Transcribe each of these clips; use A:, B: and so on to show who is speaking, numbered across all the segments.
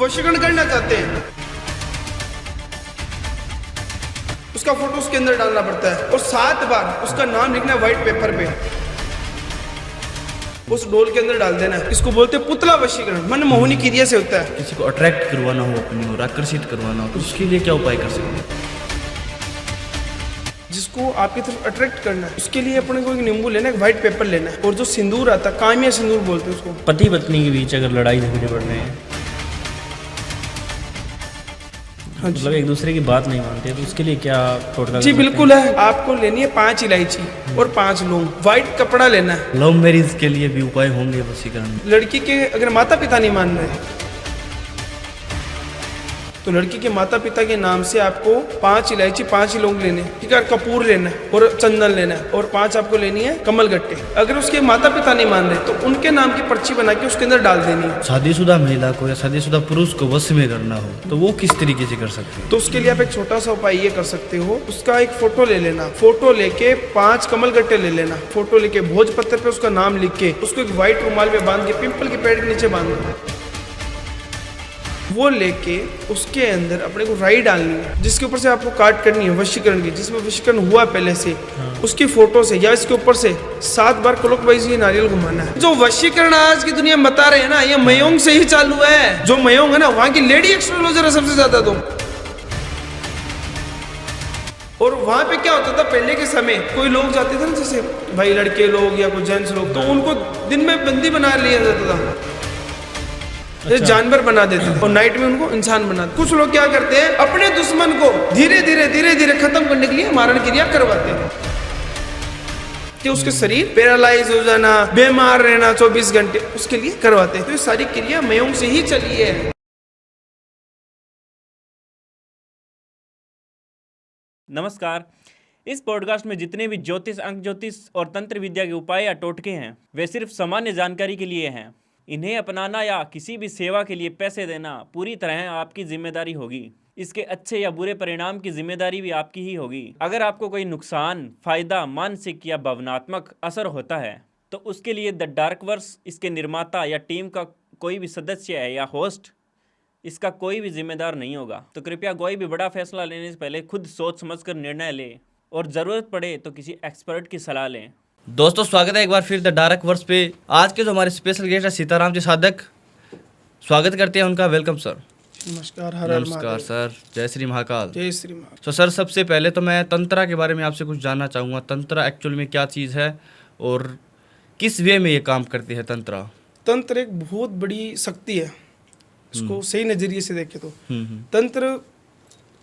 A: वशीकरण करना चाहते हैं, उसका फोटो उसके अंदर डालना पड़ता है और 7 बार उसका नाम लिखना है व्हाइट पेपर पे, उस डोल के अंदर डाल देना है। इसको बोलते हैं पुतला वशीकरण, मनमोहनी क्रिया से होता है।
B: किसी को अट्रैक्ट करवाना हो अपनी ओर, आकर्षित करवाना हो, तो उसके लिए क्या उपाय कर सकते हैं?
A: जिसको आपकी तरफ अट्रैक्ट करना है उसके लिए अपने को एक नींबू लेना है, एक व्हाइट पेपर लेना है और जो सिंदूर आता है, कामिया सिंदूर बोलते हैं उसको।
C: पति पत्नी के बीच अगर लड़ाई झगड़े बढ़ रहे हैं,
A: हाँ जी,
C: मतलब एक दूसरे की बात नहीं मानते, तो उसके लिए क्या टोटका?
A: जी बिल्कुल है। आपको लेनी है 5 इलायची और 5 लौंग, व्हाइट कपड़ा लेना है।
B: लव मैरिज के लिए भी उपाय होंगे वशीकरण में?
A: लड़की के अगर माता पिता नहीं मान रहे तो लड़की के माता पिता के नाम से आपको 5 इलायची, 5 लौंग लेने, ठीक है, कपूर लेना है और चंदन लेना है और 5 आपको लेनी है कमल गट्टे। अगर उसके माता पिता नहीं मान रहे तो उनके नाम की पर्ची बना के उसके अंदर डाल देनी है।
B: शादीशुदा महिला को या शादीशुदा पुरुष को वश में करना हो तो वो किस तरीके से कर सकते हैं?
A: तो उसके लिए आप एक छोटा सा उपाय ये कर सकते हो, उसका एक फोटो ले लेना, फोटो लेके 5 कमल गट्टे ले लेना, फोटो लेके भोजपत्र पे उसका नाम लिख के उसको एक व्हाइट रुमाल में बांध के पिंपल के पेड़ के नीचे बांध दो। वो लेके उसके अंदर अपने को राई डालनी है जिसके ऊपर से आपको काट करनी है वशीकरण की, जिसमें वशीकरण हुआ पहले से, उसकी फोटो से या इसके ऊपर से 7 बार क्लॉकवाइज ये नारियल घुमाना है। जो वशीकरण आज की दुनिया में बता रहे हैं ना, ये मयोंग से ही चालू है। जो मयोंग है ना, वहाँ की लेडी एस्ट्रोलॉजर है सबसे ज्यादा। तो और वहाँ पे क्या होता था पहले के समय, कोई लोग जाते थे ना, जैसे भाई लड़के लोग या कोई जेंट्स लोग, तो उनको दिन में बंदी बना लिया जाता था, जैसे जानवर बना देते थे और नाइट में उनको इंसान बना देते। कुछ लोग क्या करते हैं, अपने दुश्मन को धीरे धीरे खत्म करने के लिए मारण क्रिया करवाते हैं कि उसके शरीर पैरालाइज हो जाना, बीमार रहना 24 घंटे, उसके लिए करवाते हैं। तो ये सारी क्रिया मयोंग से ही चली है।
C: नमस्कार। इस पॉडकास्ट में जितने भी ज्योतिष, अंक ज्योतिष और तंत्र विद्या के उपाय या टोटके हैं, वे सिर्फ सामान्य जानकारी के लिए हैं। इन्हें अपनाना या किसी भी सेवा के लिए पैसे देना पूरी तरह आपकी जिम्मेदारी होगी। इसके अच्छे या बुरे परिणाम की जिम्मेदारी भी आपकी ही होगी। अगर आपको कोई नुकसान, फायदा, मानसिक या भावनात्मक असर होता है तो उसके लिए द डार्क वर्स, इसके निर्माता या टीम का कोई भी सदस्य है या होस्ट, इसका कोई भी जिम्मेदार नहीं होगा। तो कृपया कोई भी बड़ा फैसला लेने से पहले खुद सोच समझकर निर्णय लें और ज़रूरत पड़े तो किसी एक्सपर्ट की सलाह लें।
B: दोस्तों, स्वागत है एक बार फिर द डार्क वर्स पे। आज के जो हमारे स्पेशल गेस्ट है सीताराम जी साधक, स्वागत करते हैं उनका। Welcome sir.
A: नमस्कार। हर हर
B: नमस्कार
A: महादेव।
B: सर। जय श्री महाकाल।
A: जय श्री महाकाल।
B: तो सर, सबसे पहले तो मैं तंत्रा के बारे में आपसे कुछ जानना चाहूँगा। तंत्रा एक्चुअल में क्या चीज़ है और किस वे में ये काम करती है तंत्रा?
A: तंत्र एक बहुत बड़ी शक्ति है, इसको सही नजरिए से देखे तो।
B: हम्म।
A: तंत्र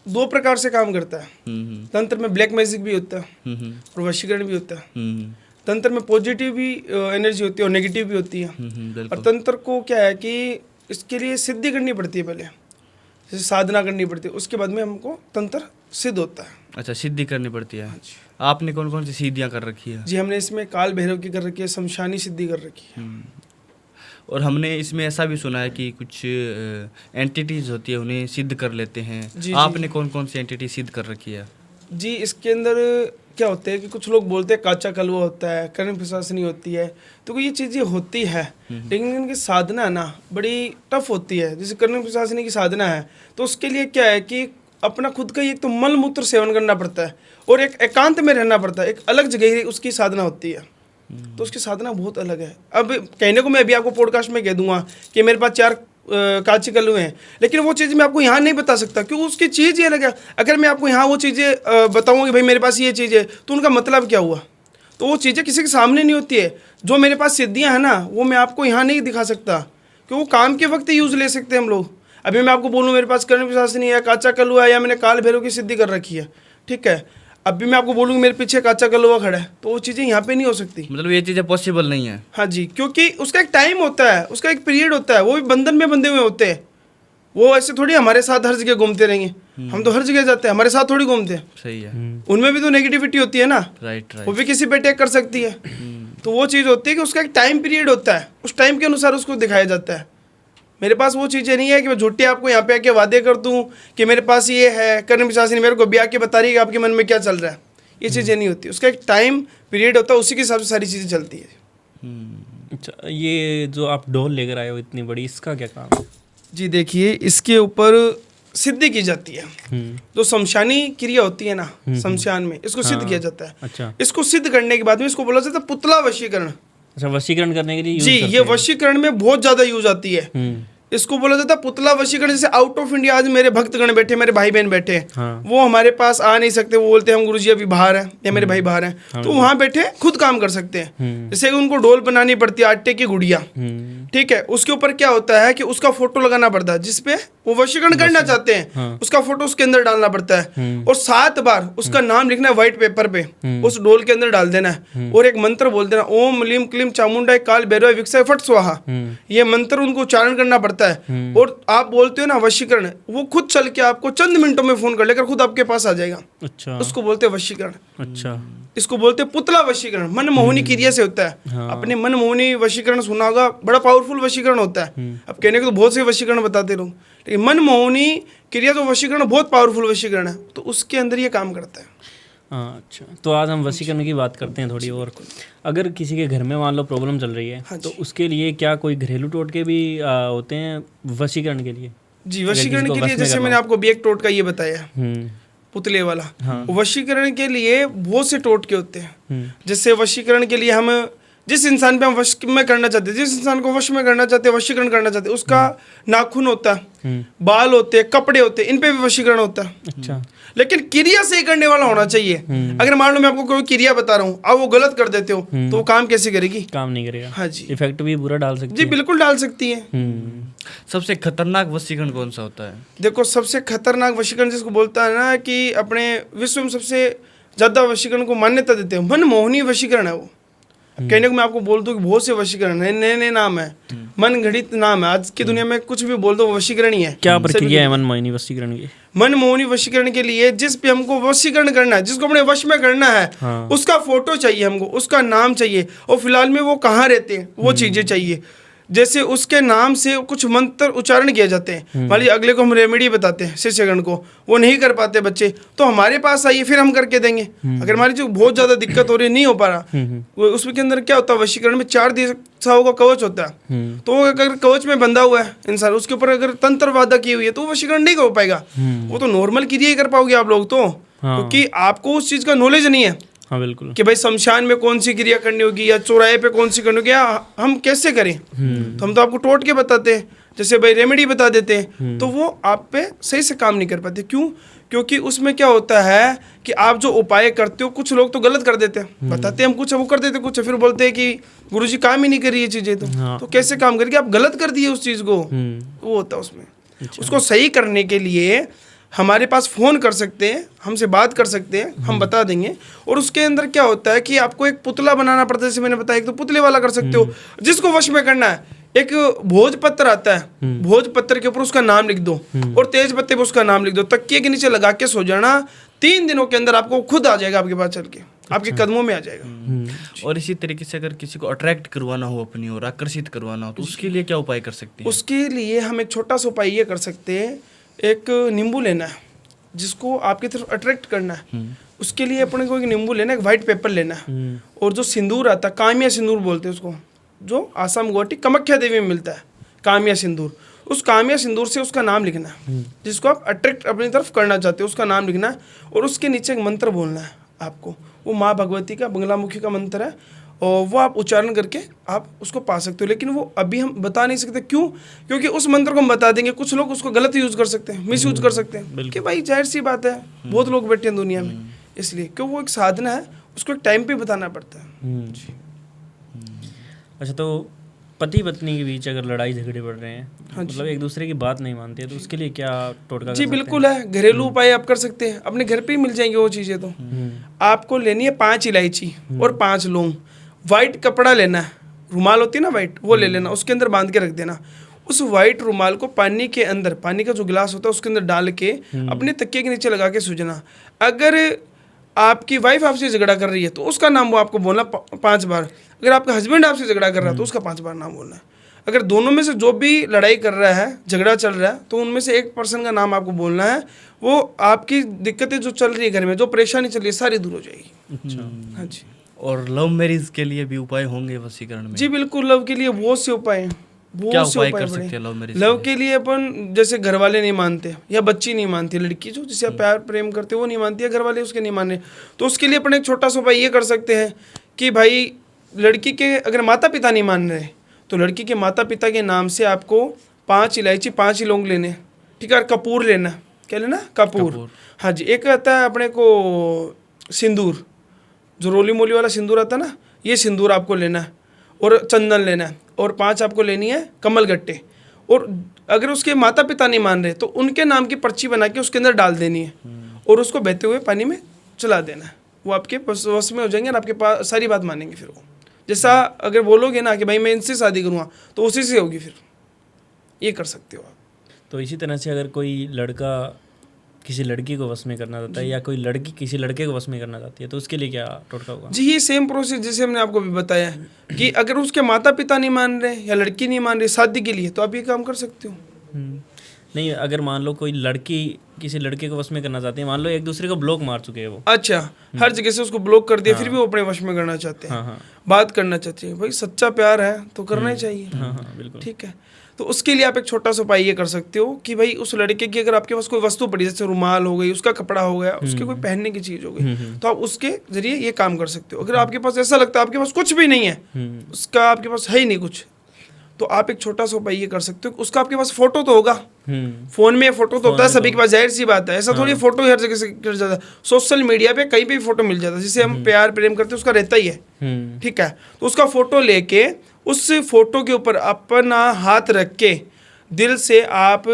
A: 2 प्रकार से काम करता है। तंत्र में ब्लैक मैजिक भी होता है और वशीकरण भी होता है। तंत्र में पॉजिटिव भी एनर्जी होती है और नेगेटिव भी होती है। और तंत्र को क्या है कि इसके लिए सिद्धि करनी पड़ती है, पहले जैसे साधना करनी पड़ती है, उसके बाद में हमको तंत्र सिद्ध होता है।
B: अच्छा, सिद्धि करनी पड़ती है। आपने कौन कौन सी सिद्धियाँ कर रखी है?
A: जी, हमने इसमें काल भैरव की कर रखी है, शमशानी सिद्धि कर रखी है।
B: और हमने इसमें ऐसा भी सुना है कि कुछ एंटिटीज होती है, उन्हें सिद्ध कर लेते हैं।
A: जी,
B: आपने कौन कौन सी एंटिटी सिद्ध कर रखी है?
A: जी, इसके अंदर क्या होता है कि कुछ लोग बोलते हैं काचा कलवा होता है, कर्ण पिशाचनी होती है, तो ये चीज़ें होती है, लेकिन इनकी साधना ना बड़ी टफ होती है। जैसे कर्ण पिशाचनी की साधना है तो उसके लिए क्या है कि अपना खुद का एक तो मल मूत्र सेवन करना पड़ता है और एक एकांत में रहना पड़ता है, एक अलग जगह उसकी साधना होती है। तो उसकी साधना बहुत अलग है। अब कहने को मैं अभी आपको पॉडकास्ट में कह दूंगा कि मेरे पास 4 काची कलुए हैं, लेकिन वो चीज़ मैं आपको यहाँ नहीं बता सकता क्योंकि उसकी चीज़ ये अलग है। अगर मैं आपको यहाँ वो चीज़ें बताऊँगा कि भाई मेरे पास ये चीज़ है, तो उनका मतलब क्या हुआ? तो वो चीज़ें किसी के सामने नहीं होती है। जो मेरे पास सिद्धियाँ हैं ना, वो मैं आपको यहाँ नहीं दिखा सकता क्योंकि वो काम के वक्त ही यूज़ ले सकते हैं हम लोग। अभी मैं आपको बोलूँ मेरे पास कर्ण पिशाचनी है, काचा कलुआ है या मैंने काल भैरव की सिद्धि कर रखी है, ठीक है, अभी मैं आपको बोलूँगी मेरे पीछे काचा कलुआ खड़ा है, तो वो चीज़ें यहाँ पे नहीं हो सकती।
B: मतलब ये चीज़ें पॉसिबल नहीं है?
A: हाँ जी, क्योंकि उसका एक टाइम होता है, उसका एक पीरियड होता है, वो भी बंधन में बंधे हुए होते हैं। वो ऐसे थोड़ी हमारे साथ हर जगह घूमते रहेंगे, हम तो हर जगह जाते हैं, हमारे साथ थोड़ी घूमते हैं।
B: सही है।
A: उनमें भी तो नेगेटिविटी होती है ना।
B: राइट।
A: वो भी किसी पे अटैक कर सकती है। तो वो चीज़ होती है कि उसका एक टाइम पीरियड होता है, उस टाइम के अनुसार उसको दिखाया जाता है। मेरे पास वो चीज़ें नहीं है कि मैं झूठी आपको यहाँ पे आके वादे कर दूँ कि मेरे पास ये है, कर्ण पिशाचनी मेरे को ब्याह के बता रही है कि आपके मन में क्या चल रहा है। ये चीज़ें नहीं होती, उसका एक टाइम पीरियड होता है, उसी के हिसाब से सारी चीज़ें चलती है।
C: अच्छा, ये जो आप ढोल लेकर आए हो इतनी बड़ी, इसका क्या काम है?
A: जी देखिए, इसके ऊपर सिद्धि की जाती है। जो शमशानी क्रिया होती है ना शमशान में, इसको सिद्ध किया जाता है।
C: अच्छा
A: इसको सिद्ध करने के बाद में इसको बोला जाता है पुतला वशीकरण।
C: अच्छा, वशीकरण करने के लिए यूज
A: जी,
C: करते
A: ये
C: हैं।
A: वशीकरण में बहुत ज्यादा यूज आती है। इसको बोला जाता है पुतला वशीकरण। जैसे आउट ऑफ इंडिया आज मेरे भक्तगण बैठे, मेरे भाई बहन बैठे हैं,
C: हाँ।
A: वो हमारे पास आ नहीं सकते, वो बोलते हैं हम गुरुजी अभी बाहर हैं या मेरे भाई बाहर हैं, तो वहां बैठे खुद काम कर सकते हैं। जैसे उनको डोल बनानी पड़ती है आटे की गुड़िया, ठीक है, उसके ऊपर क्या होता है कि उसका फोटो लगाना पड़ता है, जिसपे वो वशीकरण करना चाहते हैं, उसका फोटो उसके अंदर डालना पड़ता है, और 7 बार उसका नाम लिखना है व्हाइट पेपर पे, उस डोल के अंदर डाल देना है, और एक मंत्र बोल देना, ओम लीम क्लीम चामुंडा काल भैरव विक्सय फट स्वाहा। ये मंत्र उनको उच्चारण करना पड़ता है, और आप बोलते हो ना वशीकरण, वो खुद चल के आपको चंद मिनटों में फोन कर लेकर खुद आपके पास आ जाएगा।
C: अच्छा
A: उसको बोलते हैं वशीकरण।
C: अच्छा
A: इसको बोलते हैं पुतला वशीकरण। मनमोहनी क्रिया से होता है। अपने मनमोहनी वशीकरण सुना होगा, बड़ा पावरफुल वशीकरण होता है। अब कहने को तो बहुत से वशीकरण बताते लोग, लेकिन मनमोहनी क्रिया जो वशीकरण बहुत पावरफुल वशीकरण है, तो उसके अंदर ये काम करता है।
C: अच्छा, तो आज हम वशीकरण की बात करते हैं थोड़ी और। अगर किसी के घर में मान लो प्रॉब्लम चल रही है, तो उसके लिए क्या कोई घरेलू टोटके भी होते हैं वशीकरण के लिए?
A: जी, वशीकरण के लिए जैसे मैंने आपको अभी एक टोटका ये बताया पुतले वाला, वशीकरण के लिए बहुत से टोटके होते हैं। जैसे वशीकरण के लिए हम जिस इंसान पे हम वश में करना चाहते हैं, जिस इंसान को वश में करना चाहते हैं, वशीकरण करना चाहते हैं, उसका नाखून होता है, बाल होते हैं, कपड़े होते हैं, इन पे भी वशीकरण होता है।
C: अच्छा,
A: लेकिन क्रिया सही करने वाला होना चाहिए। अगर मान लो मैं आपको कोई क्रिया बता रहा हूँ, आप वो गलत कर देते हो, तो वो काम कैसे करेगी?
C: काम नहीं करेगा।
A: हाँ जी,
C: इफेक्ट भी बुरा डाल सकती
A: जी
C: है।
A: बिल्कुल डाल सकती है।
B: सबसे खतरनाक वशीकरण कौन सा होता है?
A: देखो, सबसे खतरनाक वशीकरण जिसको बोलता है ना कि अपने विश्व में सबसे ज्यादा वशीकरण को मान्यता देते हैं, मनमोहनी वशीकरण है वो। कहने को मैं आपको बोल दूं कि बहुत से वशीकरण है, नए नए नाम है, मन घड़ित नाम है। आज की दुनिया में कुछ भी बोल दो वो वशीकरण ही है।
C: क्या प्रक्रिया है मनमोहनी वशीकरण की?
A: मनमोहनी वशीकरण के लिए जिस पे हमको वशीकरण करना है, जिसको अपने वश में करना है, उसका फोटो चाहिए हमको, उसका नाम चाहिए, और फिलहाल में वो कहाँ रहते हैं वो चीजें चाहिए। जैसे उसके नाम से कुछ मंत्र उच्चारण किए जाते हैं। मान लीजिए अगले को हम रेमेडी बताते हैं शिष्यगण को, वो नहीं कर पाते बच्चे, तो हमारे पास आइए, फिर हम करके देंगे। अगर मान लीजिए बहुत ज्यादा दिक्कत हो रही है, नहीं हो पा रहा, उसके अंदर क्या होता है, वशीकरण में 4 दिशाओं का कवच होता है। तो अगर कवच में बंधा हुआ है इंसान, उसके ऊपर अगर तंत्र वादा की हुई है, तो वो वशीकरण नहीं हो पाएगा। वो तो नॉर्मल क्रिया ही कर पाओगे आप लोग तो, क्योंकि आपको उस चीज का नॉलेज नहीं है।
C: हाँ बिल्कुल,
A: कि भाई शमशान में कौन सी क्रिया करनी होगी या चौराहे पे कौन सी करनी होगी, या हम कैसे करें। तो हम तो आपको टोट के बताते हैं, जैसे भाई रेमेडी बता देते हैं, तो वो आप पे सही से काम नहीं कर पाते। क्यों? क्योंकि उसमें क्या होता है कि आप जो उपाय करते हो, कुछ लोग तो गलत कर देते हैं, बताते हैं हम कुछ, वो कर देते कुछ, फिर बोलते हैं कि गुरुजी काम ही नहीं कर रही ये चीजें, तो कैसे काम करेगी? आप गलत कर दिए उस चीज को, वो होता है उसमें। उसको सही करने के लिए हमारे पास फ़ोन कर सकते हैं, हमसे बात कर सकते हैं, हम बता देंगे। और उसके अंदर क्या होता है कि आपको एक पुतला बनाना पड़ता है, जैसे मैंने बताया, एक तो पुतले वाला कर सकते हो, जिसको वश में करना है। एक भोजपत्र आता है, भोजपत्र के ऊपर उसका नाम लिख दो, और तेज पत्ते पे उसका नाम लिख दो, तकिए के नीचे लगा के सो जाना। 3 दिनों के अंदर आपको खुद आ जाएगा, आपके पास चल के आपके कदमों में आ जाएगा।
B: और इसी तरीके से अगर किसी को अट्रैक्ट करवाना हो अपनी ओर, आकर्षित करवाना हो, तो उसके लिए क्या उपाय कर सकते हैं?
A: उसके लिए हम एक छोटा सा उपाय ये कर सकते हैं, एक नींबू लेना है, जिसको आपकी तरफ अट्रैक्ट करना है। उसके लिए अपने को एक नींबू लेना है, एक व्हाइट पेपर लेना है, और जो सिंदूर आता है, कामिया सिंदूर बोलते हैं उसको, जो आसाम गुवाहाटी कामाख्या देवी में मिलता है, कामिया सिंदूर। उस कामिया सिंदूर से उसका नाम लिखना है, जिसको आप अट्रैक्ट अपनी तरफ करना चाहते हो, उसका नाम लिखना है, और उसके नीचे एक मंत्र बोलना है आपको। वो माँ भगवती का बंगलामुखी का मंत्र है, और वो आप उच्चारण करके आप उसको पा सकते हो। लेकिन वो अभी हम बता नहीं सकते। क्यों? क्योंकि उस मंत्र को हम बता देंगे, कुछ लोग उसको गलत यूज कर सकते हैं, मिस यूज कर सकते हैं, कि भाई जाहिर सी बात है, बहुत लोग बैठे हैं दुनिया में, इसलिए क्यों वो एक साधना है, उसको एक टाइम पे बताना पड़ता है।
C: अच्छा, तो पति पत्नी के बीच अगर लड़ाई झगड़े बढ़ रहे हैं, मतलब एक दूसरे की बात नहीं मानते हैं, तो उसके लिए क्या टोटका?
A: जी बिल्कुल है, घरेलू उपाय आप कर सकते हैं, अपने घर पे ही मिल जाएंगे वो चीज़ें। तो आपको लेनी है 5 इलायची और 5 लौंग। वाइट कपड़ा लेना है, रुमाल होती है ना वाइट, वो ले लेना, उसके अंदर बांध के रख देना। उस वाइट रुमाल को पानी के अंदर, पानी का जो गिलास होता है उसके अंदर डाल के अपने तकिए के नीचे लगा के सूजना। अगर आपकी वाइफ आपसे झगड़ा कर रही है, तो उसका नाम वो आपको बोलना 5 बार। अगर आपका हस्बैंड आपसे झगड़ा कर रहा है, तो उसका 5 बार नाम बोलना है। अगर दोनों में से जो भी लड़ाई कर रहा है, झगड़ा चल रहा है, तो उनमें से एक पर्सन का नाम आपको बोलना है। वो आपकी दिक्कतें जो चल रही है घर में, जो परेशानी चल रही है, सारी दूर हो जाएगी।
C: अच्छा,
A: हाँ जी।
B: और लव मैरिज के लिए भी उपाय होंगे वशीकरण में?
A: जी बिल्कुल, लव के लिए बहुत से उपाय हैं।
B: क्या
A: बहुत से
B: उपाय
A: उपाय
B: कर
A: बड़े।
B: सकते हैं लव मैरिज
A: लव के लिए अपन जैसे घर वाले नहीं मानते या बच्ची नहीं मानती, लड़की जो जिसे आप प्यार प्रेम करते हो वो नहीं मानती है, घर वाले उसके नहीं माने, तो उसके लिए अपन एक छोटा सा उपाय ये कर सकते हैं कि भाई लड़की के अगर माता पिता नहीं मान रहे तो लड़की के माता पिता के नाम से आपको 5 इलायची 5 ही लौंग लेने, ठीक है, और कपूर लेना, क्या लेना, कपूर। हाँ जी, एक आता है अपने को सिंदूर, जो रोली मोली वाला सिंदूर आता है ना, ये सिंदूर आपको लेना है, और चंदन लेना है, और 5 आपको लेनी है कमल गट्टे। और अगर उसके माता पिता नहीं मान रहे तो उनके नाम की पर्ची बना के उसके अंदर डाल देनी है और उसको बहते हुए पानी में चला देना है। वो आपके वश में हो जाएंगे और आपके पास सारी बात मानेंगे। फिर वो जैसा अगर बोलोगे ना कि भाई मैं इनसे शादी करूँगा तो उसी से होगी, फिर ये कर सकते हो आप।
C: तो इसी तरह से अगर कोई लड़का किसी लड़की को वश में करना चाहता है या कोई लड़की किसी लड़के को वश में करना चाहती है तो उसके लिए क्या टोटका होगा?
A: जी, ये सेम प्रोसेस जैसे हमने आपको भी बताया है कि अगर उसके माता पिता नहीं मान रहे या लड़की नहीं मान रही शादी के लिए तो आप ये काम कर सकते हो।
C: नहीं, अगर मान लो कोई लड़की किसी लड़के को वश में करना चाहती है, मान लो एक दूसरे को ब्लॉक मार चुके हैं वो,
A: अच्छा, हर जगह से उसको ब्लॉक कर दिया, फिर भी वो अपने वश में करना चाहते हैं,
C: हाँ,
A: बात करना चाहते हैं, भाई सच्चा प्यार है तो करना ही चाहिए।
C: हाँ, बिल्कुल।
A: ठीक है, तो उसके लिए आप एक छोटा सा उपाय ये कर सकते हो कि भाई उस लड़के की अगर आपके पास कोई वस्तु पड़ी, जैसे रुमाल हो गई, उसका कपड़ा हो गया, उसके कोई पहनने की चीज़ हो गई, तो आप उसके जरिए ये काम कर सकते हो। अगर आपके पास ऐसा लगता है आपके पास कुछ भी नहीं है, उसका आपके पास है ही नहीं कुछ, तो आप एक छोटा सा उपाय ये कर सकते हो, उसका आपके पास फोटो तो होगा, फोन में फोटो तो होता है सभी के पास, जाहिर सी बात है, ऐसा थोड़ी फोटो हर जगह से कर जाता है, सोशल मीडिया पे कहीं भी फोटो मिल जाता है, जिसे हम प्यार प्रेम करते हैं उसका रहता ही है, ठीक है। तो उसका फोटो लेके उस फोटो के ऊपर अपना हाथ रख के दिल से आप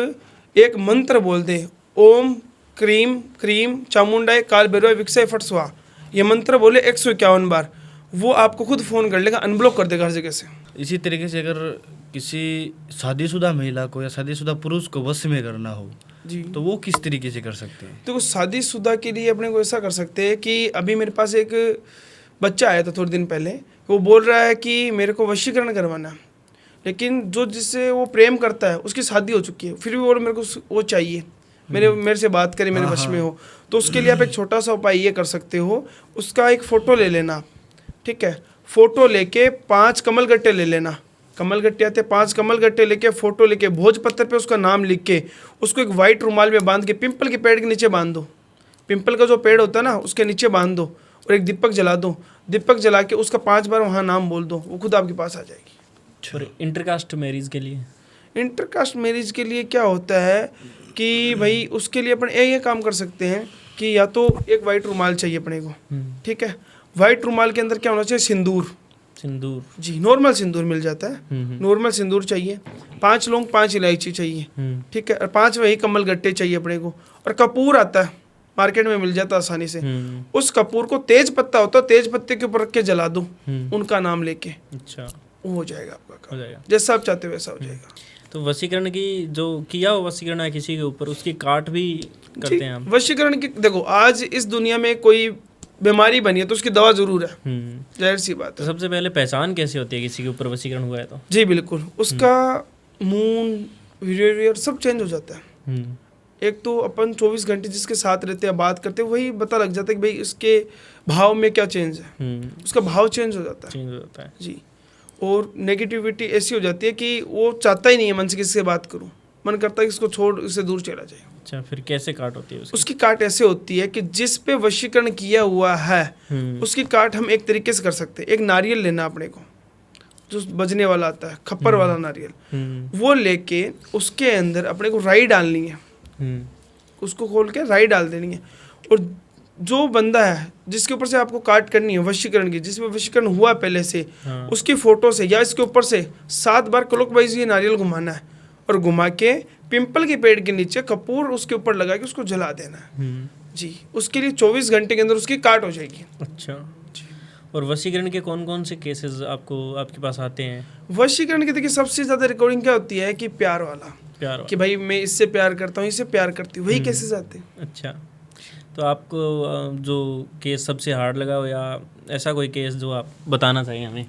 A: एक मंत्र बोल दें, ओम क्रीम क्रीम चामुंडाय काल भैरव विकसय फट स्वाहा, ये मंत्र बोले 151 बार, वो आपको खुद फ़ोन कर लेगा, अनब्लॉक कर देगा हर जगह से।
B: इसी तरीके से अगर किसी शादीशुदा महिला को या शादीशुदा पुरुष को वश में करना हो
A: जी,
B: तो वो किस तरीके से कर सकते हैं?
A: तो शादीशुदा के लिए अपने को ऐसा कर सकते हैं कि अभी मेरे पास एक बच्चा आया था थोड़े दिन पहले, वो बोल रहा है कि मेरे को वशीकरण करवाना, लेकिन जो जिससे वो प्रेम करता है उसकी शादी हो चुकी है, फिर भी वो मेरे को वो चाहिए, मेरे से बात करे, मेरे वश में हो। तो उसके लिए आप एक छोटा सा उपाय ये कर सकते हो, उसका एक फ़ोटो ले लेना आप, ठीक है, फ़ोटो लेके 5 कमल गट्टे ले लेना, कमल गट्टे आते 5 कमल गट्टे लेके फ़ोटो लेके भोजपत्र पे उसका नाम लिख के उसको एक वाइट रुमाल में बांध के पिंपल के पेड़ के नीचे बांध दो, पिंपल का जो पेड़ होता है ना उसके नीचे बांध दो, और एक दीपक जला दो, दीपक जला के उसका 5 बार वहाँ नाम बोल दो, वो खुद आपके पास आ जाएगी।
C: और इंटरकास्ट मैरिज के लिए?
A: इंटरकास्ट मैरिज के लिए क्या होता है कि भाई उसके लिए अपन ये काम कर सकते हैं कि या तो एक वाइट रुमाल चाहिए अपने को, ठीक है, वाइट रुमाल के अंदर क्या होना चाहिए, सिंदूर,
C: सिंदूर,
A: जी, नॉर्मल सिंदूर मिल जाता है, नॉर्मल सिंदूर चाहिए, 5 लौंग 5 इलायची चाहिए, ठीक है, और 5 वही कमल गट्टे चाहिए अपने को, और कपूर आता है मार्केट में मिल जाता है आसानी से, उस कपूर को तेज पत्ता होता है, तेज पत्ते के ऊपर रख के जला दो, उनका नाम लेके,
C: अच्छा,
A: वो हो जाएगा आपका काम,
C: हो जाएगा।
A: जैसा आप चाहते हो वैसा हो जाएगा।
C: तो वशीकरण की जो किया हो वशीकरण है किसी के ऊपर, उसकी काट भी करते हैं हम?
A: वशीकरण की देखो, आज इस दुनिया में कोई बीमारी बनी है तो उसकी दवा जरूर है, जाहिर सी बात
C: तो
A: है।
C: सबसे पहले पहचान कैसे होती है किसी के ऊपर वशीकरण हुआ है तो?
A: जी बिल्कुल, उसका मूड, बिहेवियर सब चेंज हो जाता है। एक तो अपन 24 घंटे जिसके साथ रहते हैं, बात करते हैं, वही पता लग जाता है कि भाई इसके भाव में क्या चेंज है, उसका भाव चेंज हो जाता है,
C: चेंज हो जाता है
A: जी। और नेगेटिविटी ऐसी हो जाती है कि वो चाहता ही नहीं है मन से किसी से बात करूं, मन करता है कि इसको छोड़, इससे दूर चला जाए।
C: अच्छा, फिर कैसे काट होती है उसकी?
A: उसकी काट ऐसे होती है कि जिस पे वशीकरण किया हुआ है उसकी काट हम एक तरीके से कर सकते हैं। एक नारियल लेना अपने को, जो बजने वाला आता है, खप्पर वाला नारियल, वो लेके उसके अंदर अपने को राई डालनी है, उसको खोल के राई डाल देनी है, और जो बंदा है जिसके ऊपर से आपको काट करनी है वशीकरण की, जिसमें वशीकरण हुआ पहले से, उसकी फोटो से या इसके ऊपर से 7 बार क्लॉकवाइज ये नारियल घुमाना है, और घुमा के पिंपल के पेड़ के नीचे कपूर उसके ऊपर लगा के उसको जला देना है जी। उसके लिए 24 घंटे के अंदर उसकी काट हो जाएगी।
C: अच्छा, और वशीकरण के कौन कौन से केसेस आपके पास आते हैं?
A: वशीकरण की देखिए सबसे ज़्यादा रिकॉर्डिंग क्या होती है कि प्यार वाला,
C: प्यार
A: कि भाई मैं इससे प्यार करता हूँ, इससे प्यार करती हूँ, वही केसेस आते हैं।
C: अच्छा, तो आपको जो केस सबसे हार्ड लगा हो या ऐसा कोई केस जो आप बताना चाहिए हमें?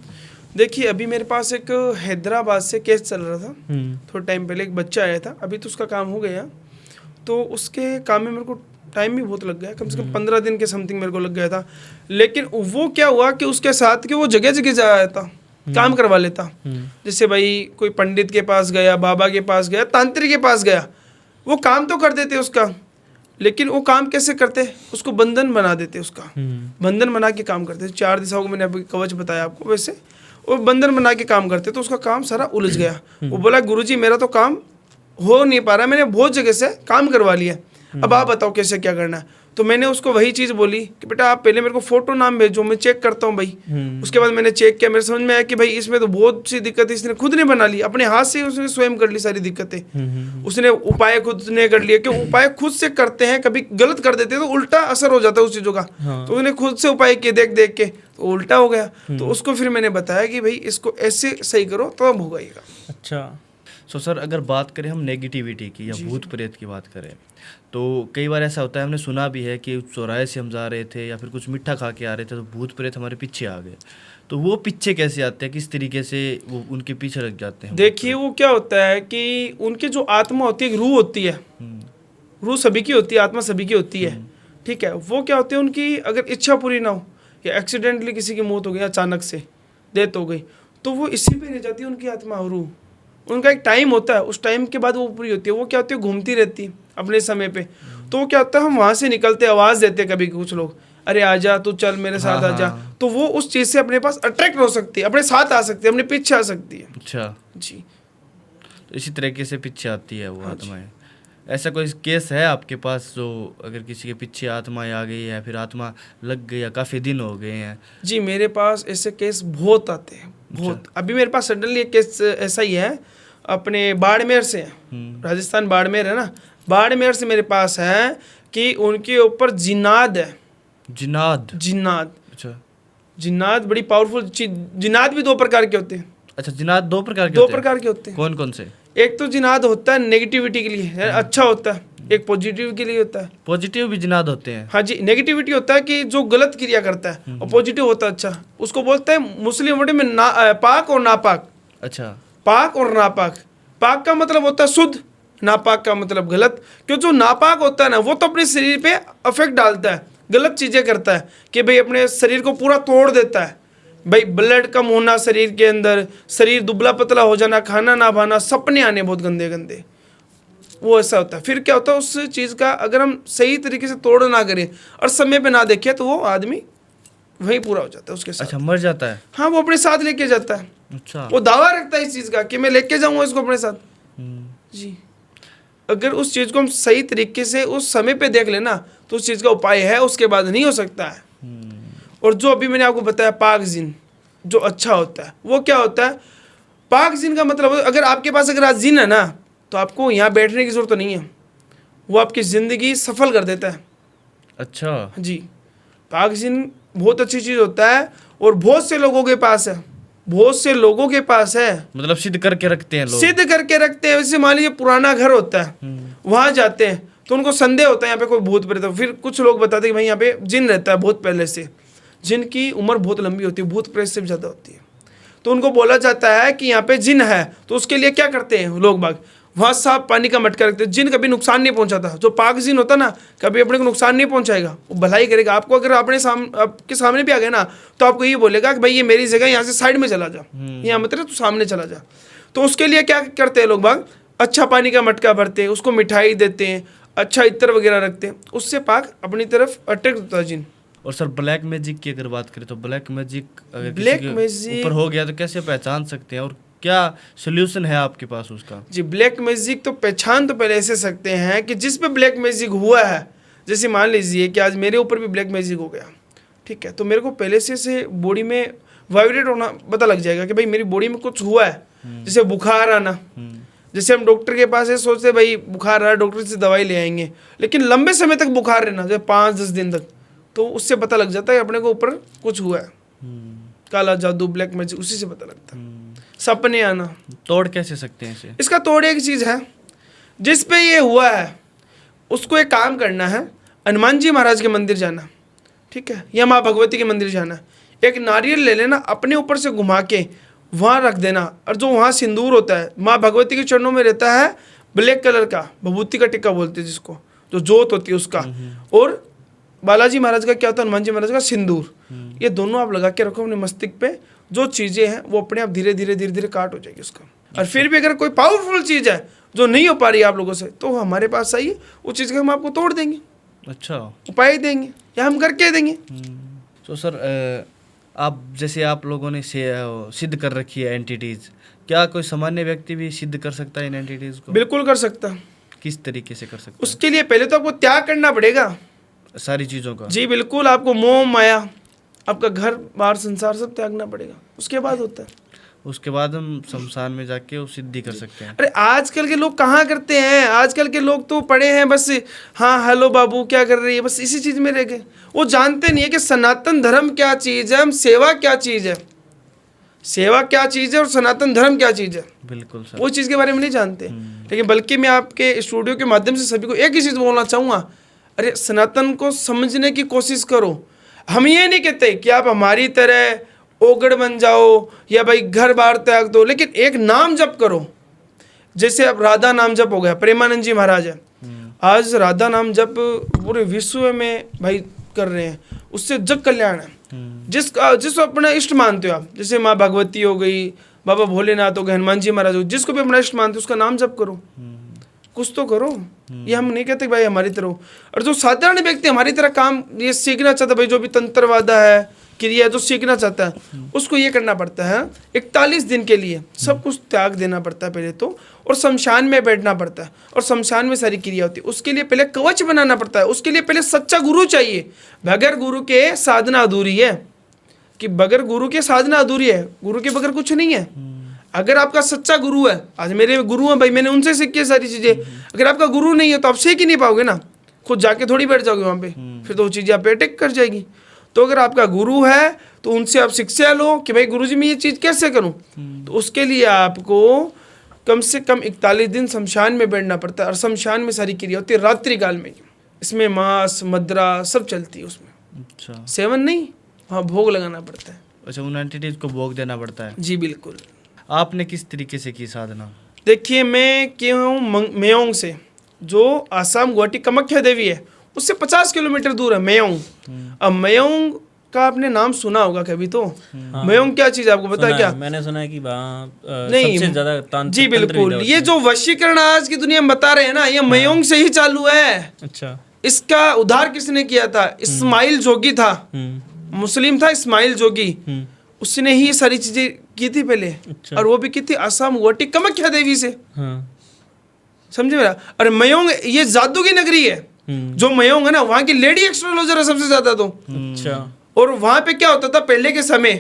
A: देखिए अभी मेरे पास एक हैदराबाद से केस चल रहा था, थोड़ा टाइम पहले एक बच्चा आया था, अभी तो उसका काम हो गया, तो उसके काम में मेरे को टाइम भी बहुत लग गया, कम से कम 15 दिन के समथिंग मेरे को लग गया था। लेकिन वो क्या हुआ कि उसके साथ कि वो जगह जगह जा आया था, काम करवा लेता। जैसे भाई कोई पंडित के पास गया, बाबा के पास गया, तांत्रिक के पास गया, वो काम तो कर देते उसका, लेकिन वो काम कैसे करते, उसको बंधन बना देते, उसका बंधन बना के काम करते। 4 दिशाओं को मैंने अभी कवच बताया आपको, वैसे वो बंधन बना के काम करते, तो उसका काम सारा उलझ गया। वो बोला गुरुजी मेरा तो काम हो नहीं पा रहा, मैंने बहुत जगह से काम करवा लिया, अब आप बताओ कैसे क्या करना है। तो मैंने उसको वही चीज़ बोली कि बेटा आप पहले मेरे को फोटो नाम भेजो, मैं चेक करता हूँ भाई। उसके बाद मैंने चेक किया, मेरे समझ में आया कि भाई इसमें तो बहुत सी दिक्कत इसने खुद ने बना ली, अपने हाथ से उसने स्वयं कर ली सारी दिक्कतें। उसने उपाय खुद ने कर लिए, क्यों उपाय खुद से करते हैं, कभी गलत कर देते हैं तो उल्टा असर हो जाता है उस चीज़ों का। तो उसने खुद से उपाय किए देख देख के, तो उल्टा हो गया। तो उसको फिर मैंने बताया कि भाई इसको ऐसे सही करो तो अब होगा ये काम।
B: अच्छा। सो सर अगर बात करें हम नेगेटिविटी की या भूत प्रेत की बात करें, तो कई बार ऐसा होता है, हमने सुना भी है कि चौराहे से हम जा रहे थे या फिर कुछ मीठा खा के आ रहे थे तो भूत प्रेत हमारे पीछे आ गए। तो वो पीछे कैसे आते हैं, किस तरीके से वो उनके पीछे लग जाते हैं?
A: देखिए वो क्या होता है कि उनकी जो आत्मा होती है, रूह होती है, रूह सभी की होती है, आत्मा सभी की होती है, ठीक है। वो क्या होती है, उनकी अगर इच्छा पूरी ना हो या एक्सीडेंटली किसी की मौत हो गई, अचानक से डेथ हो गई, तो वो इसी पे रह जाती है उनकी आत्मा और रूह। उनका एक टाइम होता है, उस टाइम के बाद वो पूरी होती है। वो क्या होती है, घूमती रहती है अपने समय पे। तो वो क्या होता है, हम वहाँ से निकलते आवाज़ देते कभी कुछ लोग, अरे आजा तू चल मेरे साथ आजा, तो वो उस चीज़ से अपने पास अट्रैक्ट हो सकती है, अपने साथ आ सकती है, अपने पीछे आ सकती है।
B: अच्छा
A: जी,
B: तो इसी तरीके से पीछे आती है वो आत्माएं। ऐसा कोई केस है आपके पास जो अगर किसी के पीछे आत्माएं आ गई है, फिर आत्मा लग गई या काफ़ी दिन हो गए हैं?
A: जी मेरे पास ऐसे केस बहुत आते हैं, बहुत। अभी मेरे पास सडनली एक केस ऐसा ही है, अपने बाड़मेर से, राजस्थान बाड़मेर है ना, बाड़मेर से मेरे पास है कि उनके ऊपर जिन्नात है।
B: जिन्नात?
A: जिन्नात,
B: अच्छा।
A: जिन्नात बड़ी पावरफुल चीज। जिन्नात भी 2 प्रकार के होते हैं।
B: अच्छा, जिन्नात 2 प्रकार के
A: 2
B: होते हैं?
A: प्रकार के होते हैं।
B: कौन कौन से?
A: एक तो जिन्नात होता है नेगेटिविटी के लिए, अच्छा होता है, एक पॉजिटिव के लिए होता है।
B: पॉजिटिव भी जिन्नात होते हैं?
A: हाँ जी, नेगेटिविटी होता है कि जो गलत क्रिया करता है, और पॉजिटिव होता है अच्छा। उसको बोलते हैं मुस्लिम वर्ड में पाक और नापाक।
B: अच्छा।
A: पाक और नापाक, पाक का मतलब होता है शुद्ध, नापाक का मतलब गलत। क्यों जो नापाक होता है ना, वो तो अपने शरीर पे अफेक्ट डालता है, गलत चीज़ें करता है, कि भाई अपने शरीर को पूरा तोड़ देता है। भाई ब्लड कम होना शरीर के अंदर, शरीर दुबला पतला हो जाना, खाना ना भाना, सपने आने बहुत गंदे गंदे, वो ऐसा होता है। फिर क्या होता है, उस चीज़ का अगर हम सही तरीके से तोड़ ना करें और समय पे ना देखें, तो वो आदमी वही पूरा हो जाता है उसके साथ।
B: अच्छा, मर जाता है?
A: हाँ, वो अपने साथ लेके जाता है।
B: अच्छा।
A: वो दावा रखता है इस चीज़ का कि मैं लेके जाऊंगा इसको अपने साथ। जी, अगर उस चीज़ को हम सही तरीके से उस समय पे देख लेना, तो उस चीज़ का उपाय है, उसके बाद नहीं हो सकता है। और जो अभी मैंने आपको बताया पाक जिन, जो अच्छा होता है, वो क्या होता है, पाक जिन का मतलब अगर आपके पास अगर आज जिन है ना, तो आपको यहाँ बैठने की जरूरत नहीं है, वो आपकी ज़िंदगी सफल कर देता है।
B: अच्छा
A: जी, पाक जिन बहुत अच्छी चीज़ होता है, और बहुत से लोगों के पास है, बहुत से लोगों के पास है।
B: मतलब सिद्ध करके रखते हैं लोग?
A: सिद्ध करके रखते हैं। जैसे मान लीजिए पुराना घर होता है, वहाँ जाते हैं तो उनको संदेह होता है यहाँ पे कोई भूत प्रेत है। फिर कुछ लोग बताते हैं कि भाई यहाँ पे जिन रहता है बहुत पहले से, जिनकी उम्र बहुत लंबी होती है, भूत प्रेत से भी ज़्यादा होती है। तो उनको बोला जाता है कि यहाँ पे जिन है, तो उसके लिए क्या करते हैं लोग बाग, वहाँ साफ पानी का मटका रखते हैं। जिन कभी नुकसान नहीं पहुँचाता, जो पाक जिन होता ना, कभी अपने को नुकसान नहीं पहुँचाएगा, वो भलाई करेगा। आपको अगर आपके सामने भी आ गया ना, तो आपको ये बोलेगा कि भाई ये मेरी जगह, यहाँ से साइड में चला जा, यहाँ मत रहे, तू सामने चला जा। तो उसके लिए क्या करते हैं लोग बाग, अच्छा पानी का मटका भरते हैं, उसको मिठाई देते हैं, अच्छा इत्र वगैरह रखते हैं, उससे पाक अपनी तरफ अट्रैक्ट होता है जिन।
B: और सर ब्लैक मैजिक की अगर बात करें, तो ब्लैक मैजिक अगर
A: ब्लैक
B: किसी के
A: मैजिक
B: ऊपर हो गया तो कैसे पहचान सकते हैं, और क्या सोल्यूशन है आपके पास उसका?
A: जी, ब्लैक मैजिक तो पहचान तो पहले ऐसे सकते हैं कि जिस पे ब्लैक मैजिक हुआ है, जैसे मान लीजिए कि आज मेरे ऊपर भी ब्लैक मैजिक हो गया, ठीक है, तो मेरे को पहले से बॉडी में वाइब्रेट होना पता लग जाएगा कि भाई मेरी बॉडी में कुछ हुआ है। जैसे बुखार आना, जैसे हम डॉक्टर के पास है, सोचते भाई बुखार आ रहा है, डॉक्टर से दवाई ले आएंगे, लेकिन लंबे समय तक बुखार रहना, जैसे 5-10 दिन तक, तो उससे पता लग जाता है अपने को ऊपर कुछ हुआ है। काला जादू, ब्लैक मैजिक, उसी से पता लगता है। सपने आना,
B: तोड़ कैसे सकते हैं इसे?
A: इसका तोड़ एक चीज़ है, जिस पे ये हुआ है उसको एक काम करना है, हनुमान जी महाराज के मंदिर जाना, ठीक है, या माँ भगवती के मंदिर जाना, एक नारियल ले लेना, अपने ऊपर से घुमा के वहाँ रख देना, और जो वहाँ सिंदूर होता है, माँ भगवती के चरणों में रहता है ब्लैक कलर का, भभूति का टिक्का बोलते हैं जिसको, जो जोत होती है उसका, और बालाजी महाराज का क्या होता है, हनुमान जी महाराज का सिंदूर, ये दोनों आप लगा के रखो अपने मस्तिष्क पे। जो चीज़ें हैं वो अपने आप धीरे धीरे धीरे धीरे काट हो जाएगी उसका। और फिर भी अगर कोई पावरफुल चीज़ है जो नहीं हो पा रही है आप लोगों से, तो हमारे पास आइए, उस चीज़ का हम आपको तोड़ देंगे,
B: अच्छा।
A: उपाय देंगे या हम करके देंगे।
B: तो सर आप जैसे आप लोगों ने सिद्ध कर रखी है एंटिटीज, क्या कोई सामान्य व्यक्ति भी सिद्ध कर सकता है इन एंटिटीज को?
A: बिल्कुल कर सकता है।
B: किस तरीके से कर सकता
A: उसके लिए पहले तो आपको त्याग करना पड़ेगा
B: है सारी चीज़ों का?
A: जी बिल्कुल, आपको मोह माया, आपका घर बार संसार सब त्यागना पड़ेगा, उसके बाद होता है।
B: उसके बाद हम शमशान में जाके वो सिद्धि कर सकते हैं।
A: अरे आजकल के लोग कहाँ करते हैं, आजकल के लोग तो पढ़े हैं बस, हाँ हेलो बाबू क्या कर रही है, बस इसी चीज़ में रह गए। वो जानते नहीं है कि सनातन धर्म क्या चीज़ है, हम सेवा क्या चीज़ है, सेवा क्या चीज़ है और सनातन धर्म क्या चीज़ है,
B: बिल्कुल सर।
A: वो चीज़ के बारे में नहीं जानते। लेकिन बल्कि मैं आपके स्टूडियो के माध्यम से सभी को एक ही चीज़ बोलना चाहूँगा, अरे सनातन को समझने की कोशिश करो। हम ये नहीं कहते कि आप हमारी तरह ओगड़ बन जाओ या भाई घर बार त्याग दो, लेकिन एक नाम जप करो। जैसे अब राधा नाम जप हो गया, प्रेमानंद जी महाराज है, आज राधा नाम जप पूरे विश्व में भाई कर रहे हैं, उससे जग कल्याण है। जिसको अपना इष्ट मानते हो आप, जैसे माँ भगवती हो गई, बाबा भोलेनाथ हो गए, हनुमान जी महाराज हो, जिसको भी अपना इष्ट मानते हो उसका नाम जप करो, कुछ तो करो। ये हम नहीं कहते भाई हमारी तरह हो। और जो साधारण व्यक्ति हमारी तरह काम ये सीखना चाहता है, भाई जो भी तंत्रवादा है, क्रिया जो सीखना चाहता है, उसको ये करना पड़ता है 41 दिन के लिए सब कुछ त्याग देना पड़ता है पहले तो, और शमशान में बैठना पड़ता है, और शमशान में सारी क्रिया होती है। उसके लिए पहले कवच बनाना पड़ता है, उसके लिए पहले सच्चा गुरु चाहिए। बगैर गुरु के साधना अधूरी है, कि बगैर गुरु के साधना अधूरी है, गुरु के बगैर कुछ नहीं है। अगर आपका सच्चा गुरु है, आज मेरे गुरु हैं भाई, मैंने उनसे सीखी है सारी चीज़ें। अगर आपका गुरु नहीं है तो आप सीख ही नहीं पाओगे ना, खुद जाके थोड़ी बैठ जाओगे वहाँ पे, फिर तो वो चीज़ें आप पे अटैक कर जाएगी। तो अगर आपका गुरु है तो उनसे आप शिक्षा लो कि भाई गुरुजी मैं ये चीज़ कैसे करूँ, तो उसके लिए आपको कम से कम 41 दिन शमशान में बैठना पड़ता है। और शमशान में सारी क्रिया होती है रात्रि काल में, इसमें मांस मदिरा सब चलती है उसमें।
B: अच्छा,
A: सेवन नहीं, वहाँ भोग लगाना पड़ता है।
B: अच्छा, उन एंटिटीज को भोग देना पड़ता है।
A: जी बिल्कुल।
B: आपने किस तरीके से की साधना?
A: देखिए मैं क्यों हूँ मेयोंग से, जो आसाम गुवाहाटी कामाख्या देवी है उससे 50 किलोमीटर दूर है मेयोंग। अब मेयोंग का आपने नाम सुना होगा कभी तो? मेयोंग क्या चीज़ है आपको पता है क्या?
C: मैंने सुना है कि वहाँ
A: नहीं,
C: सबसे ज्यादा
A: जी बिल्कुल, ये जो वशीकरण आज की दुनिया में बता रहे हैं ना, ये मेयोंग से ही चालू है।
C: अच्छा।
A: इसका उद्धार किसने किया था? इस्माइल जोगी था, मुस्लिम था इस्माइल जोगी, उसने ही ये सारी चीजें की थी पहले।
C: अच्छा।
A: और वो भी की थी आसाम गुवाहाटी कामाख्या देवी से,
C: हाँ।
A: समझे मेरा? और मेयोंग ये जादू की नगरी है। जो मेयोंग है ना, वहाँ की लेडी एक्स्ट्रोलॉजर है सबसे ज्यादा तो।
C: अच्छा।
A: और वहाँ पे क्या होता था पहले के समय,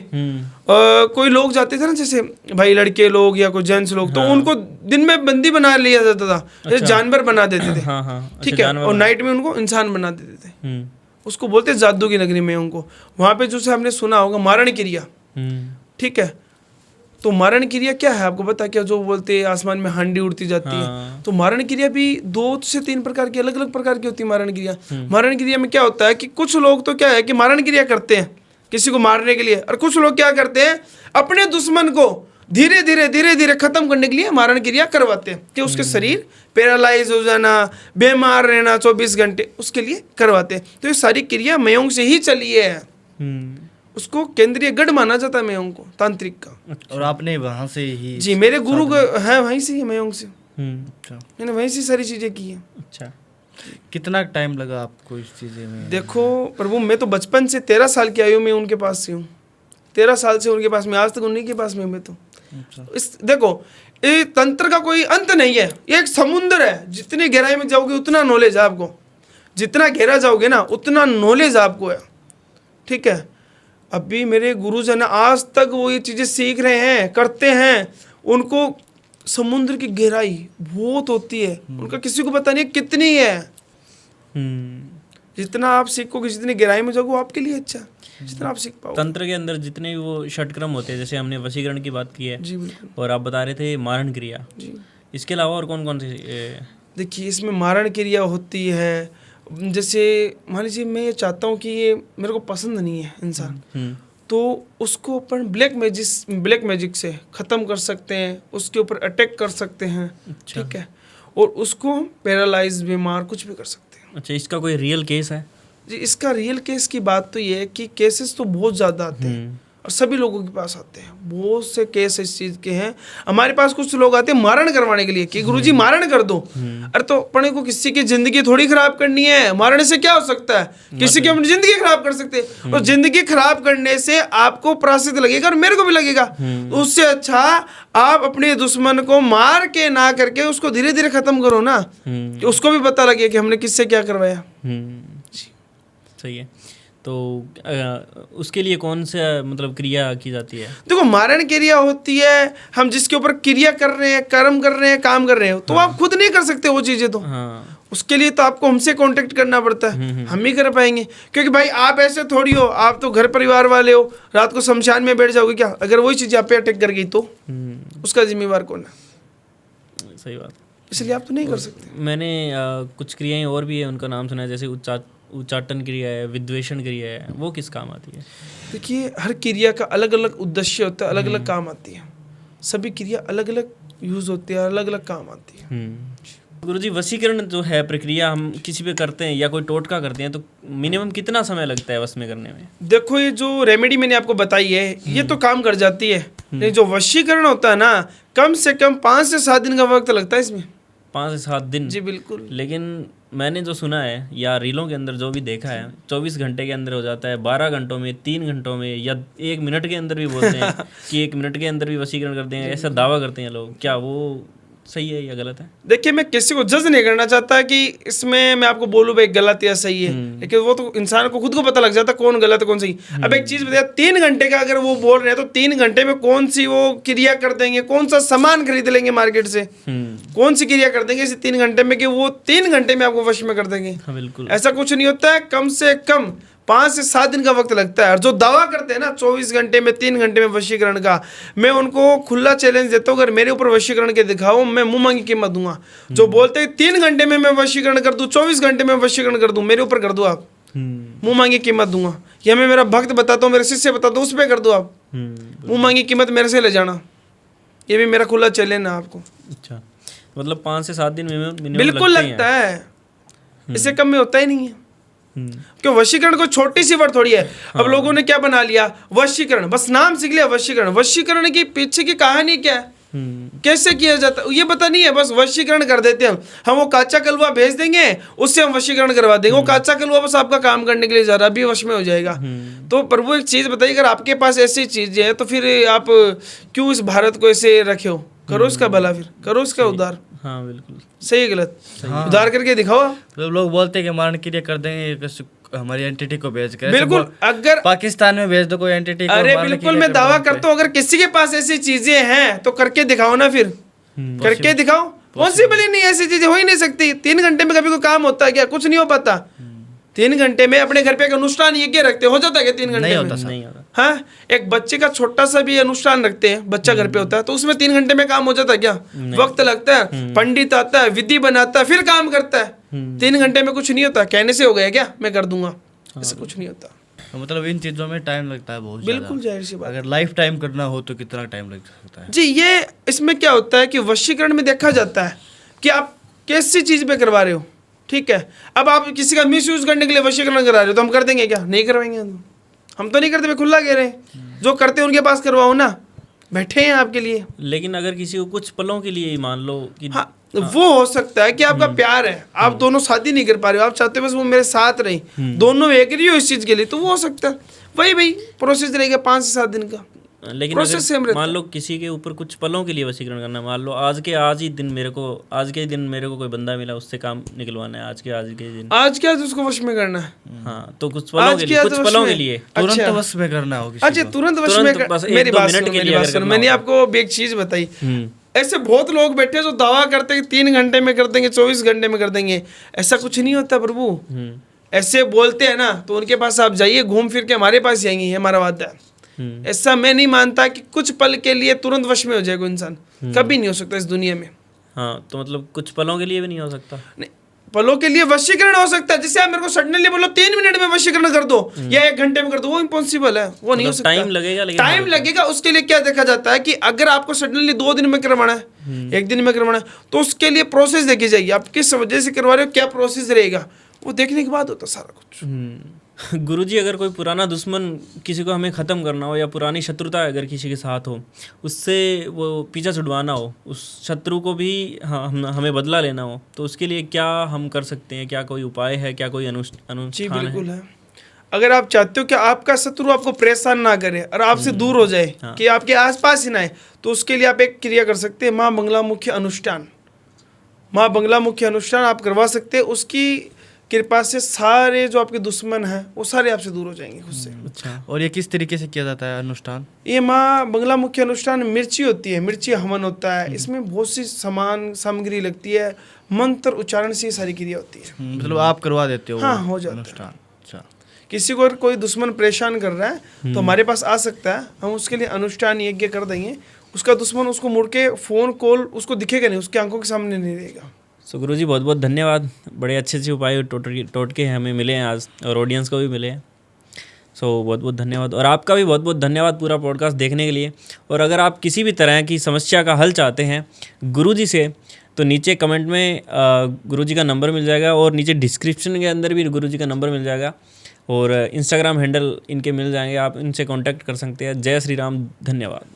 A: कोई लोग जाते थे ना, जैसे भाई लड़के लोग या कोई जेंट्स लोग, तो उनको दिन में बंदी बना लिया जाता था, जैसे जानवर बना देते थे।
C: हाँ हाँ,
A: ठीक है, और नाइट में उनको इंसान बना देते थे। उसको बोलते जादू की नगरी में उनको। वहाँ पे जो आपने सुना होगा मारण क्रिया, ठीक है, तो मारण क्रिया क्या है आपको पता क्या? जो बोलते हैं आसमान में हांडी उड़ती जाती है, तो मारण क्रिया भी 2 से 3 प्रकार की अलग अलग प्रकार की होती है मारण क्रिया। मारण क्रिया में क्या होता है कि कुछ लोग तो क्या है कि मारण क्रिया करते हैं किसी को मारने के लिए, और कुछ लोग क्या करते हैं अपने दुश्मन को धीरे धीरे खत्म करने के लिए मारण क्रिया करवाते हैं, कि उसके शरीर पैरालाइज हो जाना, बीमार रहना 24 घंटे, उसके लिए करवाते हैं। तो ये सारी क्रिया मेयोंग से ही चली है। उसको केंद्रीय गढ़ माना जाता है मेयोंग को, तांत्रिक का।
B: और आपने वहाँ से ही?
A: जी, मेरे गुरु हैं वहीं से ही, मेयोंग से।
B: अच्छा,
A: मैंने वहीं से सारी चीजें की हैं।
C: अच्छा।
B: कितना टाइम लगा आपको इस चीज़ें में?
A: देखो प्रभु, मैं तो बचपन से 13 साल की आयु में उनके पास से हूँ, 13 साल से उनके पास में, आज तक उन्हीं के पास में मैं तो। इस देखो, ये तंत्र का कोई अंत नहीं है, ये एक समुद्र है। जितनी गहराई में जाओगे उतना नॉलेज है आपको, जितना गहरा जाओगे ना उतना नॉलेज आपको है। ठीक है, अभी मेरे गुरुजन आज तक वो ये चीज़ें सीख रहे हैं, करते हैं। उनको समुद्र की गहराई बहुत होती है, उनका किसी को पता नहीं कितनी है। जितना आप सीखोगे, जितनी गहराई में जाओगे आपके लिए अच्छा, जितना आप सीख पाओगे।
C: तंत्र के अंदर जितने भी वो षटक्रम होते हैं, जैसे हमने वशीकरण की बात की है
A: जी बिल्कुल,
C: और आप बता रहे थे मारण क्रिया,
A: जी।
C: इसके अलावा और कौन कौन से?
A: देखिए इसमें मारण क्रिया होती है, जैसे मान लीजिए मैं ये चाहता हूँ कि ये मेरे को पसंद नहीं है इंसान, तो उसको अपन ब्लैक मैजिक से ख़त्म कर सकते हैं, उसके ऊपर अटैक कर सकते हैं।
C: अच्छा।
A: ठीक है, और उसको पैरालाइज, बीमार, कुछ भी कर सकते हैं।
C: अच्छा, इसका कोई रियल केस है?
A: जी, इसका रियल केस की बात तो ये है कि केसेस तो बहुत ज़्यादा आते हैं, और सभी लोगों के पास आते हैं। बहुत से केस इस चीज़ के हैं। हमारे पास कुछ लोग आते हैं मारण करवाने के लिए कि गुरुजी मारण कर दो। अरे तो अपने को किसी की ज़िंदगी थोड़ी खराब करनी है, मारने से क्या हो सकता है? किसी की अपनी ज़िंदगी खराब कर सकते हैं, और ज़िंदगी खराब करने से आपको प्रायश्चित लगेगा और मेरे को भी लगेगा। तो उससे अच्छा आप अपने दुश्मन को मार के ना करके उसको धीरे धीरे ख़त्म करो ना, कि उसको भी पता लगे कि हमने किससे क्या करवाया।
D: सही है। तो उसके लिए कौन सा मतलब क्रिया की जाती है?
A: देखो, मारण क्रिया होती है, हम जिसके ऊपर क्रिया कर रहे हैं, कर्म कर रहे हैं, काम कर रहे हो, तो आप खुद नहीं कर सकते वो चीज़ें। तो उसके लिए तो आपको हमसे कांटेक्ट करना पड़ता है, हम ही कर पाएंगे। क्योंकि भाई आप ऐसे थोड़ी हो, आप तो घर परिवार वाले हो, रात को शमशान में बैठ जाओगे क्या? अगर वही चीज़ आप पे अटैक कर गई तो उसका जिम्मेवार कौन है?
D: सही बात।
A: इसलिए आप तो नहीं कर सकते।
D: मैंने कुछ क्रियाएं और भी है, उनका नाम सुना है, जैसे उच्चाटन क्रिया है, विद्वेषण क्रिया है, वो किस काम आती है?
A: देखिए, हर क्रिया का अलग अलग उद्देश्य होता है, अलग अलग काम आती है। सभी क्रिया अलग अलग यूज होती है, अलग अलग काम आती है।
D: गुरुजी, वशीकरण जो है प्रक्रिया हम किसी पे करते हैं या कोई टोटका करते हैं तो मिनिमम कितना समय लगता है वश में करने में?
A: देखो, ये जो रेमेडी मैंने आपको बताई है ये तो काम कर जाती है, लेकिन जो वशीकरण होता है ना, कम से कम 5 से 7 दिन का वक्त लगता है इसमें।
D: 5 से 7 दिन?
A: जी बिल्कुल।
D: लेकिन मैंने जो सुना है या रीलों के अंदर जो भी देखा है, 24 घंटे के अंदर हो जाता है, 12 घंटों में, 3 घंटों में, या 1 मिनट के अंदर भी बोलते हैं कि 1 मिनट के अंदर भी वशीकरण कर देंगे, ऐसा दावा करते हैं लोग। क्या वो सही है या गलत है?
A: देखिए, मैं किसी को जज नहीं करना चाहता कि इसमें मैं आपको बोलूँ भाई गलत या सही है, लेकिन वो तो इंसान को खुद को पता लग जाता कौन गलत है कौन सही। अब एक चीज बताया, 3 घंटे का अगर वो बोल रहे हैं तो 3 घंटे में कौन सी वो क्रिया कर देंगे, कौन सा सामान खरीद लेंगे मार्केट से, कौन सी क्रिया कर देंगे इस 3 घंटे में कि वो 3 घंटे में आपको वश में कर देंगे?
D: हाँ, बिल्कुल।
A: ऐसा कुछ नहीं होता है। कम से कम 5 से 7 दिन का वक्त लगता है। और जो दावा करते हैं ना 24 घंटे में, 3 घंटे में वशीकरण का, मैं उनको खुला चैलेंज देता हूँ, अगर मेरे ऊपर वशीकरण के दिखाओ, मैं मुंह मांगी कीमत दूंगा। जो बोलते हैं 3 घंटे में मैं वशीकरण कर दूं, 24 घंटे में वशीकरण कर दूं, मेरे ऊपर कर दो आप, मुंह मांगी कीमत दूंगा। या मैं मेरा भक्त बताता हूँ, मेरे शिष्य बताता हूँ, उस पर कर दो आप, मुंह मांगी कीमत मेरे से ले जाना। ये भी मेरा खुला चैलेंज है आपको।
D: अच्छा, मतलब 5 से 7 दिन में
A: बिल्कुल लगता है, इससे कम में होता ही नहीं है। क्यों? वशीकरण कोई छोटी सी वर्ड थोड़ी है। अब लोगों ने क्या बना लिया, वशीकरण, बस नाम सीख लिया वशीकरण। वशीकरण की पीछे की कहानी क्या है, कैसे किया जाता है, ये पता नहीं है। बस वशीकरण कर देते हैं हम वो काचा कलवा भेज देंगे, उससे हम वशीकरण करवा देंगे। वो काचा कलवा बस आपका काम करने के लिए जा रहा है, अभी वश में हो जाएगा। तो प्रभु एक चीज बताइए, अगर आपके पास ऐसी चीजें हैं तो फिर आप क्यों इस भारत को ऐसे रखे हो? करो इसका भला, फिर करो इसका उद्धार।
D: हाँ बिल्कुल,
A: सही है गलत? उद्धार करके दिखाओ।
B: तो लोग बोलते हैं कि मारण क्रिया कर देंगे हमारी एंटिटी को भेज कर।
A: बिल्कुल, अगर
B: पाकिस्तान में भेज दो कोई एंटिटी को।
A: अरे बिल्कुल, मैं दावा करता हूँ, अगर किसी के पास ऐसी चीजें हैं तो करके दिखाओ ना, फिर करके दिखाओ। पॉसिबल ही नहीं, ऐसी चीजें हो ही नहीं सकती। 3 घंटे में कभी कोई काम होता है क्या? कुछ नहीं हो पाता। 3 घंटे में अपने घर पे एक अनुष्ठान यज्ञ रखते हो जाता है क्या 3 घंटे
B: नहीं
A: में?
B: होता,
D: नहीं होता।
A: हाँ, एक बच्चे का छोटा सा भी अनुष्ठान रखते हैं, बच्चा घर पे होता है, तो उसमें 3 घंटे में काम हो जाता है क्या? वक्त लगता है, पंडित आता है, विधि बनाता है, फिर काम करता है। 3 घंटे में कुछ नहीं होता। कहने से हो गया क्या मैं कर दूंगा? ऐसा कुछ नहीं होता।
B: तो मतलब इन चीज़ों में टाइम लगता है बहुत ज़्यादा।
A: बिल्कुल जाहिर सी बात।
B: अगर लाइफ टाइम करना हो तो कितना टाइम लग सकता है?
A: जी, ये इसमें क्या होता है कि वशीकरण में देखा जाता है कि आप कैसी चीज़ पे करवा रहे हो। ठीक है, अब आप किसी का मिस यूज करने के लिए वशीकरण करा रहे हो तो हम कर देंगे क्या? नहीं करवाएंगे हम तो नहीं करते, मैं खुला कह रहे हैं। जो करते हैं उनके पास करवाओ ना, बैठे हैं आपके लिए।
D: लेकिन अगर किसी को कुछ पलों के लिए ही मान लो कि
A: हाँ, वो हो सकता है कि आपका प्यार है, आप दोनों शादी नहीं कर पा रहे हो, आप चाहते हो बस वो मेरे साथ रहे, दोनों एग्री हो इस चीज़ के लिए, तो वो हो सकता है। वही भाई प्रोसेस रहेगा 5 से 7 दिन का।
D: लेकिन अगर मान लो किसी के ऊपर कुछ पलों के लिए वशीकरण करना, मान लो आज के दिन मेरे को कोई बंदा मिला, उससे काम निकलवाना है आज के दिन।
A: आज क्या उसको वश में करना है?
D: हाँ, तो कुछ पलों के लिए
B: तुरंत वश में करना हो किसी
A: अच्छा,
B: को।
A: तुरंत वश में मेरी बात सुनो, मैंने आपको एक चीज बताई। ऐसे बहुत लोग बैठे हैं जो दावा करते हैं 3 घंटे में कर देंगे, 24 घंटे में कर देंगे। ऐसा कुछ नहीं होता प्रभु। ऐसे बोलते हैं ना तो उनके पास आप जाइए, घूम फिर के हमारे पास आएंगे, ये हमारा वादा है। ऐसा मैं नहीं मानता कि कुछ पल के लिए तुरंत वश में हो जाएगा इंसान, कभी नहीं हो सकता इस दुनिया में।
D: हाँ, तो मतलब कुछ पलों के लिए भी नहीं हो सकता?
A: नहीं, पलों के लिए वशीकरण हो सकता है। जैसे आप मेरे को सडनली बोलो 3 मिनट में वशीकरण कर दो या 1 घंटे में कर दो, वो इम्पॉसिबल है, वो नहीं हो सकता।
D: टाइम लगेगा, लेकिन
A: टाइम लगेगा। उसके लिए क्या देखा जाता है कि अगर आपको सडनली 2 दिन में करवाना है, 1 दिन में करवाना है, तो उसके लिए प्रोसेस देखी जाएगी। आप किस वजह से करवा रहे हो, क्या प्रोसेस रहेगा, वो देखने के बाद होता सारा कुछ।
D: गुरुजी, अगर कोई पुराना दुश्मन किसी को हमें ख़त्म करना हो या पुरानी शत्रुता अगर किसी के साथ हो, उससे वो पीछा छुड़वाना हो, उस शत्रु को भी हमें बदला लेना हो, तो उसके लिए क्या हम कर सकते हैं? क्या कोई उपाय है? क्या कोई
A: जी
D: अनुष्ठान
A: बिल्कुल है। अगर आप चाहते हो कि आपका शत्रु आपको परेशान ना करे और आपसे दूर हो जाए, कि आपके आसपास ही ना आए, तो उसके लिए आप एक क्रिया कर सकते हैं, माँ बंगला मुखी अनुष्ठान। माँ बंगला मुखी अनुष्ठान आप करवा सकते हैं। उसकी कृपा से सारे जो आपके दुश्मन हैं वो सारे आपसे दूर हो जाएंगे खुद से।
D: अच्छा।
B: और ये किस तरीके से किया जाता है अनुष्ठान?
A: ये माँ बंगला मुखी अनुष्ठान मिर्ची होती है, मिर्ची हवन होता है, इसमें बहुत सी सामग्री लगती है, मंत्र उच्चारण से ये सारी क्रिया होती है।
B: मतलब आप करवा देते हो
A: हाँ, हो जाता है।
B: अनुष्ठान? अच्छा।
A: किसी को अगर कोई दुश्मन परेशान कर रहा है तो हमारे पास आ सकता है, हम उसके लिए अनुष्ठान यज्ञ कर देंगे। उसका दुश्मन उसको मुड़ के फोन कॉल उसको दिखेगा नहीं, उसकी आंखों के सामने नहीं रहेगा।
D: सो गुरुजी, बहुत बहुत धन्यवाद। बड़े अच्छे अच्छे उपाय टोटके हमें मिले हैं आज, और ऑडियंस को भी मिले हैं। सो बहुत बहुत धन्यवाद, और आपका भी बहुत बहुत धन्यवाद पूरा पॉडकास्ट देखने के लिए। और अगर आप किसी भी तरह की समस्या का हल चाहते हैं गुरुजी से, तो नीचे कमेंट में गुरुजी का नंबर मिल जाएगा, और नीचे डिस्क्रिप्शन के अंदर भी गुरुजी का नंबर मिल जाएगा, और इंस्टाग्राम हैंडल इनके मिल जाएंगे, आप इनसे कांटेक्ट कर सकते हैं। जय श्री राम, धन्यवाद।